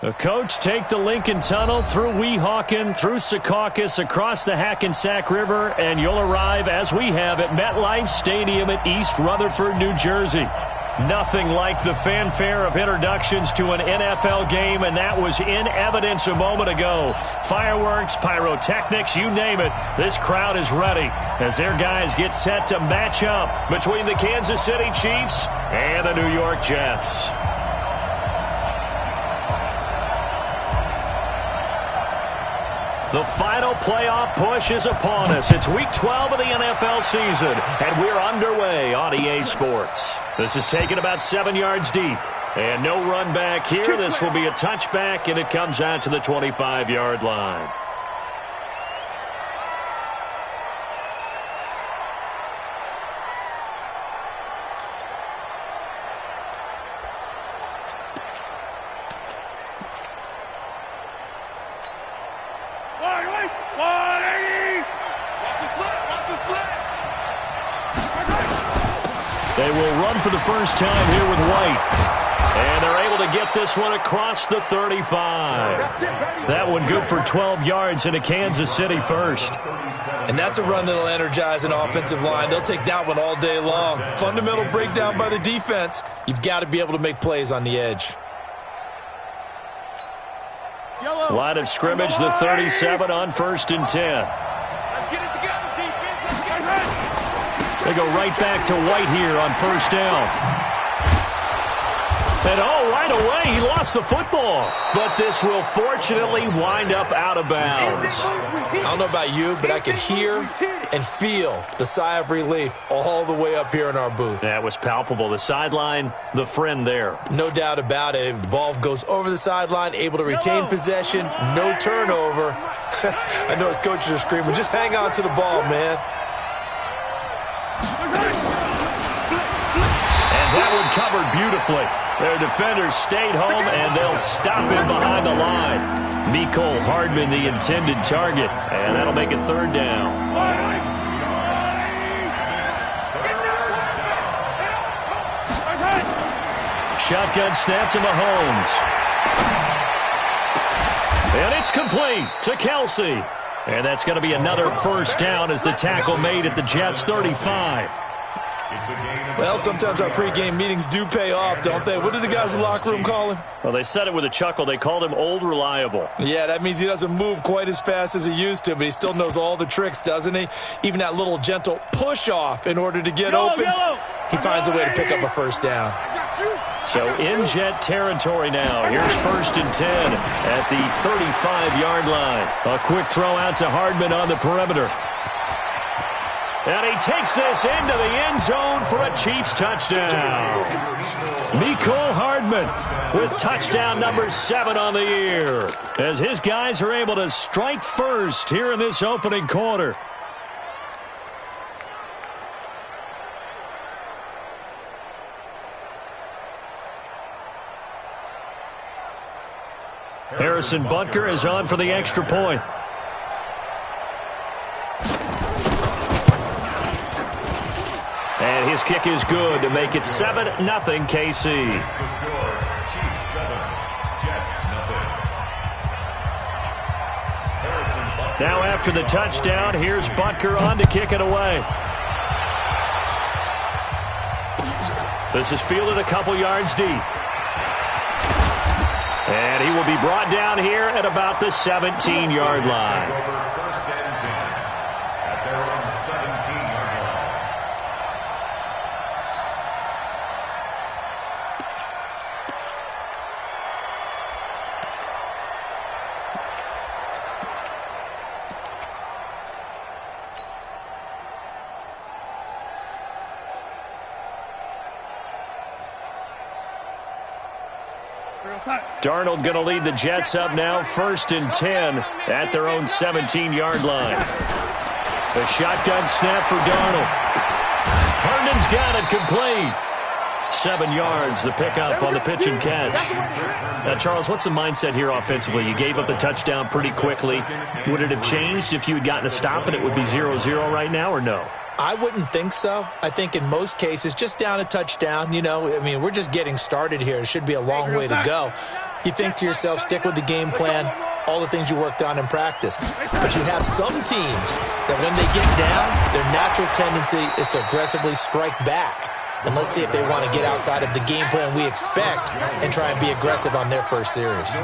The coach take the Lincoln Tunnel through Weehawken, through Secaucus, across the Hackensack River, and you'll arrive, as we have, at MetLife Stadium at East Rutherford, New Jersey. Nothing like the fanfare of introductions to an NFL game, and that was in evidence a moment ago. Fireworks, pyrotechnics, you name it. This crowd is ready as their guys get set to match up between the Kansas City Chiefs and the New York Jets. The final playoff push is upon us. It's Week 12 of the NFL season, and we're underway on EA Sports. This is taken about 7 yards deep, and no run back here. This will be a touchback, and it comes out to the 25-yard line. They will run for the first time here with White. And they're able to get this one across the 35. That one good for 12 yards into Kansas City first. And that's a run that'll energize an offensive line. They'll take that one all day long. Fundamental breakdown by the defense. You've got to be able to make plays on the edge. Line of scrimmage, the 37 on 1st and 10. They go right back to White here on 1st down. And right away, he lost the football. But this will fortunately wind up out of bounds. I don't know about you, but I could hear and feel the sigh of relief all the way up here in our booth. That was palpable. The sideline, the friend there. No doubt about it. If the ball goes over the sideline, able to retain possession, no turnover. I know his coaches are screaming, just hang on to the ball, man. And that one covered beautifully. Their defenders stayed home, and they'll stop him behind the line. Mecole Hardman, the intended target, and that'll make it 3rd down. Shotgun snap to Mahomes. And it's complete to Kelsey. And that's going to be another 1st down as the tackle made at the Jets' 35. Well, sometimes our pregame meetings do pay off, don't they? What did the guys in the locker room call him? Well, they said it with a chuckle. They called him Old Reliable. Yeah, that means he doesn't move quite as fast as he used to, but he still knows all the tricks, doesn't he? Even that little gentle push-off in order to get open. He finds a way to pick up a 1st down. So in Jet territory now. Here's 1st and 10 at the 35-yard line. A quick throw out to Hardman on the perimeter. And he takes this into the end zone for a Chiefs touchdown. Mecole Hardman with touchdown number 7 on the year, as his guys are able to strike first here in this opening quarter. Harrison Butker is on for the extra point. And his kick is good to make it 7-0 KC. Now after the touchdown, here's Butker on to kick it away. This is fielded a couple yards deep. And he will be brought down here at about the 17-yard line. Darnold going to lead the Jets up now, 1st and 10 at their own 17-yard line. A shotgun snap for Darnold. Herndon's got it complete. 7 yards, the pickup on the pitch and catch. Now, Charles, what's the mindset here offensively? You gave up the touchdown pretty quickly. Would it have changed if you had gotten a stop and it would be 0-0 right now, or no? I wouldn't think so. I think in most cases, just down a touchdown, you know, I mean, we're just getting started here. It should be a long way to go. You think to yourself, stick with the game plan, all the things you worked on in practice. But you have some teams that when they get down, their natural tendency is to aggressively strike back. And let's see if they want to get outside of the game plan we expect and try and be aggressive on their first series.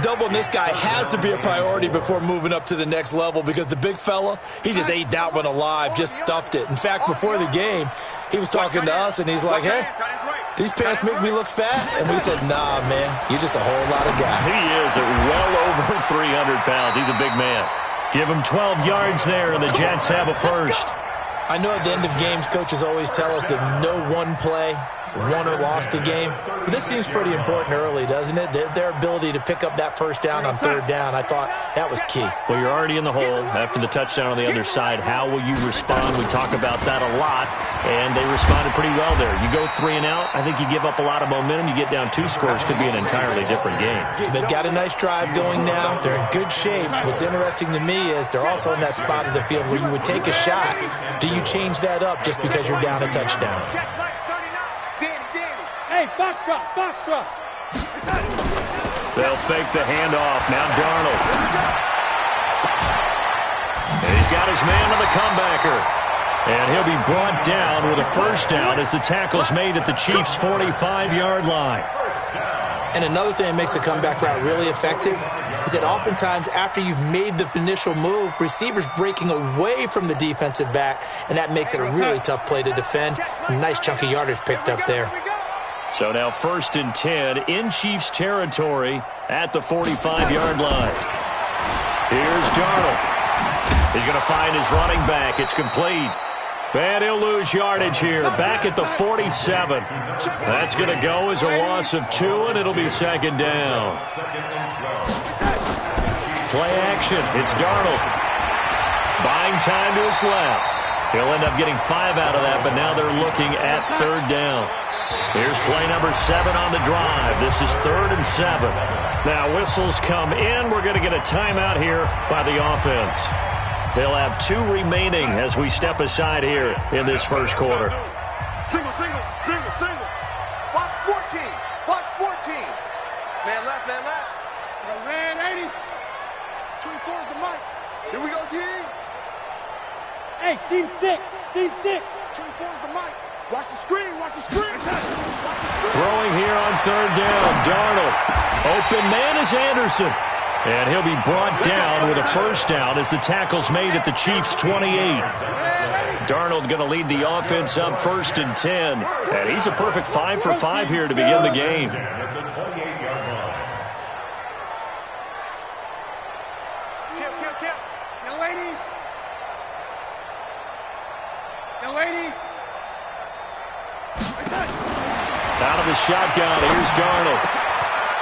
Doubling this guy has to be a priority before moving up to the next level because the big fella, he just ate that one alive, just stuffed it. In fact, before the game, he was talking to us, and he's like, hey, these pants make me look fat? And we said, nah, man, you're just a whole lot of guy. He is at well over 300 pounds. He's a big man. Give him 12 yards there, and the Jets have a first. I know at the end of games, coaches always tell us that no one play won or lost a game. But this seems pretty important early, doesn't it? Their ability to pick up that first down on third down, I thought that was key. Well, you're already in the hole after the touchdown on the other side. How will you respond? We talk about that a lot, and they responded pretty well there. You go 3 and out, I think you give up a lot of momentum. You get down 2 scores, could be an entirely different game. So they've got a nice drive going now. They're in good shape. What's interesting to me is they're also in that spot of the field where you would take a shot. Do you change that up just because you're down a touchdown? Hey, box drop. They'll fake the handoff. Now Darnold. And he's got his man on the comebacker. And he'll be brought down with a first down as the tackle's made at the Chiefs' 45-yard line. And another thing that makes a comeback route really effective is that oftentimes after you've made the initial move, receivers breaking away from the defensive back, and that makes it a really tough play to defend. A nice chunk of yardage picked up there. So now 1st and 10 in Chiefs territory at the 45-yard line. Here's Darnold. He's going to find his running back. It's complete. And he'll lose yardage here. Back at the 47. That's going to go as a loss of 2, and it'll be 2nd down. Play action. It's Darnold. Buying time to his left. He'll end up getting 5 out of that, but now they're looking at 3rd down. Here's play number 7 on the drive. This is 3rd and 7. Now whistles come in. We're going to get a timeout here by the offense. They'll have 2 remaining as we step aside here in this first quarter. Single. Box 14. Man left. Red 80. 24 is the mic. Here we go, D. Hey, seam 6. 24 is the mic. Watch the screen. Throwing here on 3rd down. Darnold. Open man is Anderson. And he'll be brought down with a first down as the tackle's made at the Chiefs' 28. Darnold going to lead the offense up 1st and 10. And he's a perfect 5 for 5 here to begin the game. Young lady. Out of the shotgun, here's Darnold.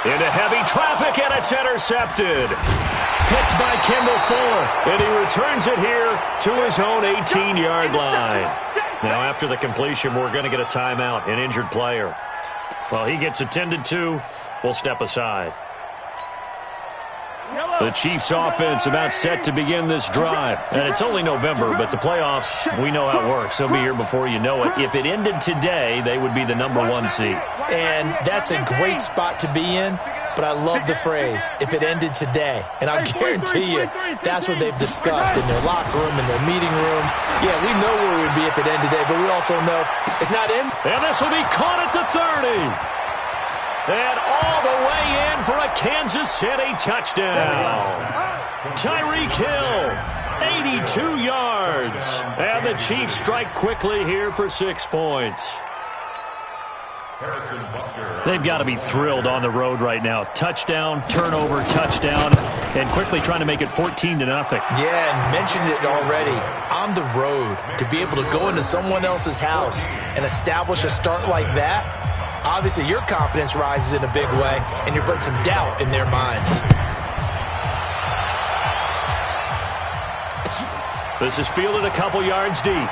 Into heavy traffic, and it's intercepted. Picked by Kendall Fuller, and he returns it here to his own 18-yard line. Now, after the completion, we're going to get a timeout, an injured player. Well, he gets attended to. We'll step aside. The Chiefs offense about set to begin this drive. And it's only November, but the playoffs, we know how it works. They'll be here before you know it. If it ended today, they would be the #1 seed. And that's a great spot to be in, but I love the phrase, if it ended today. And I guarantee you, that's what they've discussed in their locker room, in their meeting rooms. Yeah, we know where we'd be if it ended today, but we also know it's not in. And this will be caught at the 30. And all the way in for a Kansas City touchdown. Tyreek Hill, 82 yards. And the Chiefs strike quickly here for 6 points. They've got to be thrilled on the road right now. Touchdown, turnover, touchdown, and quickly trying to make it 14-0. Yeah, and mentioned it already. On the road, to be able to go into someone else's house and establish a start like that, obviously, your confidence rises in a big way, and you're putting some doubt in their minds. This is fielded a couple yards deep.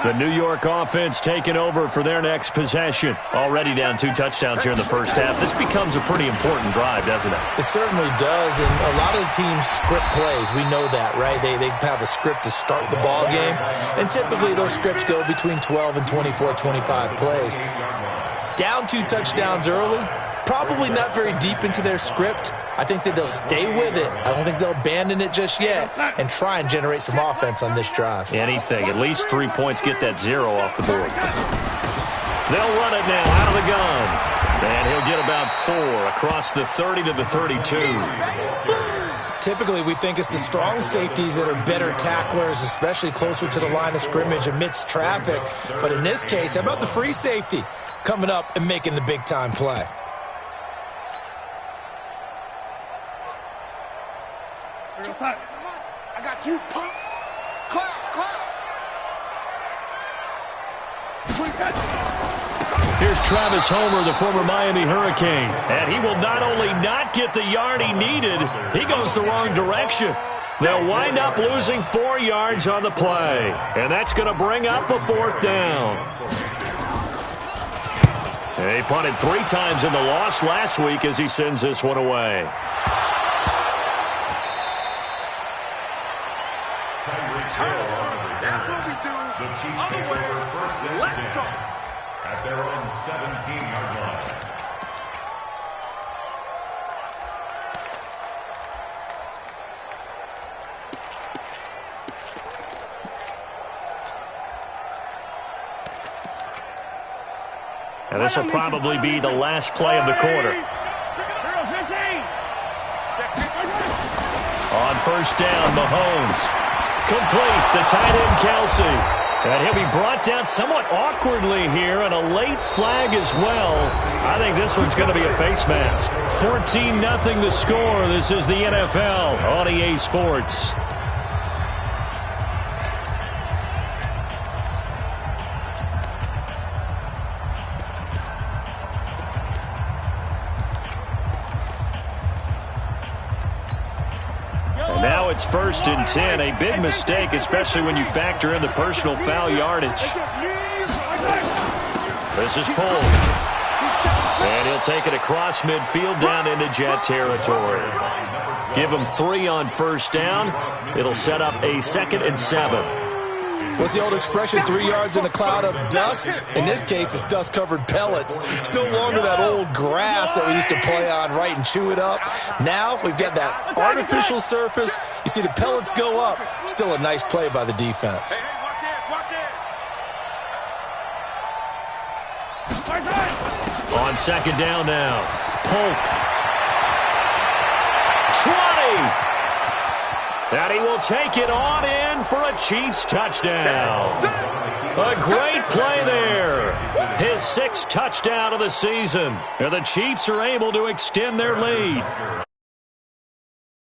The New York offense taking over for their next possession. Already down 2 touchdowns here in the first half. This becomes a pretty important drive, doesn't it? It certainly does, and a lot of the teams script plays. We know that, right? They have a script to start the ball game, and typically those scripts go between 12 and 24, 25 plays. Down 2 touchdowns early, probably not very deep into their script. I think that they'll stay with it. I don't think they'll abandon it just yet and try and generate some offense on this drive. Anything. At least 3 points, get that 0 off the board. They'll run it now out of the gun. And he'll get about 4 across the 30 to the 32. Typically, we think it's the strong safeties that are better tacklers, especially closer to the line of scrimmage amidst traffic. But in this case, how about the free safety coming up and making the big-time play? I got you, pump. Clap. Here's Travis Homer, the former Miami Hurricane. And he will not only not get the yard he needed, he goes the wrong direction. They'll wind up losing 4 yards on the play. And that's going to bring up a 4th down. He punted 3 times in the loss last week as he sends this one away. That's what we do. Other way. Let's go. At their own 17-yard line. And this will probably be the last play of the quarter. On first down, Mahomes. Complete, the tight end, Kelsey. And he'll be brought down somewhat awkwardly here, and a late flag as well. I think this one's going to be a face mask. 14-0 the score. This is the NFL on EA Sports. Now it's 1st and 10, a big mistake, especially when you factor in the personal foul yardage. This is pulled. And he'll take it across midfield down into Jet territory. Give him 3 on first down. It'll set up a 2nd and 7. What's the old expression, 3 yards in a cloud of dust? In this case, it's dust-covered pellets. It's no longer that old grass that we used to play on, right, and chew it up. Now we've got that artificial surface. You see the pellets go up. Still a nice play by the defense. Hey, watch it. On 2nd down now, Polk. 20! And he will take it on in for a Chiefs touchdown. A great play there. His 6th touchdown of the season. And the Chiefs are able to extend their lead.